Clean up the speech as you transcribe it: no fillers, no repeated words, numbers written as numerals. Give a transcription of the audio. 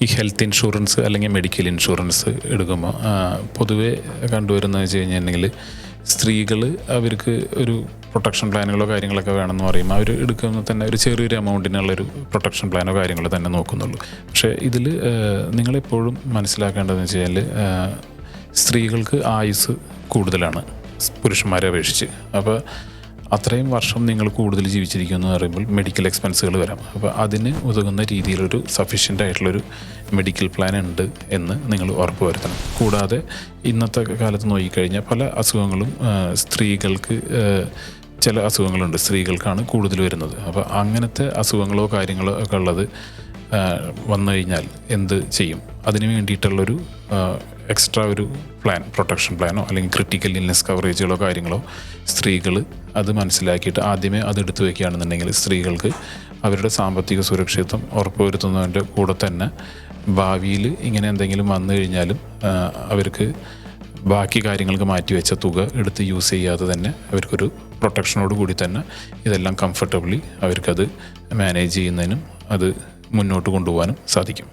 ഈ health insurance അല്ലെങ്കിൽ medical insurance എടുക്കുമ്പോൾ പൊതുവേ കണ്ടുവരുന്നത് വെച്ച് കഴിഞ്ഞിട്ടുണ്ടെങ്കിൽ സ്ത്രീകൾ അവർക്ക് ഒരു പ്രൊട്ടക്ഷൻ പ്ലാനുകളോ കാര്യങ്ങളൊക്കെ വേണമെന്ന് പറയുമ്പോൾ അവർ എടുക്കുമ്പോൾ തന്നെ ഒരു ചെറിയൊരു എമൗണ്ടിനുള്ളൊരു പ്രൊട്ടക്ഷൻ പ്ലാനോ കാര്യങ്ങളോ തന്നെ നോക്കുന്നുള്ളൂ. പക്ഷേ ഇതിൽ നിങ്ങളെപ്പോഴും മനസ്സിലാക്കേണ്ടതെന്ന് വെച്ച് കഴിഞ്ഞാൽ സ്ത്രീകൾക്ക് ആയുസ് കൂടുതലാണ് പുരുഷന്മാരെ അപേക്ഷിച്ച്. അപ്പോൾ അത്രയും വർഷം നിങ്ങൾ കൂടുതൽ ജീവിച്ചിരിക്കുന്നു എന്ന് പറയുമ്പോൾ മെഡിക്കൽ എക്സ്പെൻസുകൾ വരാം. അപ്പോൾ അതിന് ഉതകുന്ന രീതിയിലൊരു സഫീഷ്യൻ്റ് ആയിട്ടുള്ളൊരു മെഡിക്കൽ പ്ലാൻ ഉണ്ട് എന്ന് നിങ്ങൾ ഉറപ്പ് വരുത്തണം. കൂടാതെ ഇന്നത്തെ കാലത്ത് നോക്കിക്കഴിഞ്ഞാൽ പല അസുഖങ്ങളും സ്ത്രീകൾക്ക് ചില അസുഖങ്ങളുണ്ട്, സ്ത്രീകൾക്കാണ് കൂടുതൽ വരുന്നത്. അപ്പോൾ അങ്ങനത്തെ അസുഖങ്ങളോ കാര്യങ്ങളോ ഒക്കെ ഉള്ളത് വന്നു കഴിഞ്ഞാൽ എന്ത് ചെയ്യും? അതിന് വേണ്ടിയിട്ടുള്ളൊരു എക്സ്ട്രാ ഒരു പ്ലാൻ, പ്രൊട്ടക്ഷൻ പ്ലാനോ അല്ലെങ്കിൽ ക്രിട്ടിക്കൽ ഇൽനെസ് കവറേജുകളോ കാര്യങ്ങളോ സ്ത്രീകൾ അത് മനസ്സിലാക്കിയിട്ട് ആദ്യമേ അത് എടുത്തു വയ്ക്കുകയാണെന്നുണ്ടെങ്കിൽ സ്ത്രീകൾക്ക് അവരുടെ സാമ്പത്തിക സുരക്ഷിതത്വം ഉറപ്പുവരുത്തുന്നതിൻ്റെ കൂടെ തന്നെ ഭാവിയിൽ ഇങ്ങനെ എന്തെങ്കിലും വന്നു കഴിഞ്ഞാലും അവർക്ക് ബാക്കി കാര്യങ്ങൾക്ക് മാറ്റിവെച്ച തുക എടുത്ത് യൂസ് ചെയ്യാതെ തന്നെ അവർക്കൊരു പ്രൊട്ടക്ഷനോട് കൂടി തന്നെ ഇതെല്ലാം കംഫർട്ടബിളി അവർക്കത് മാനേജ് ചെയ്യുന്നതിനും അത് മുന്നോട്ട് കൊണ്ടുപോകാനും സാധിക്കും.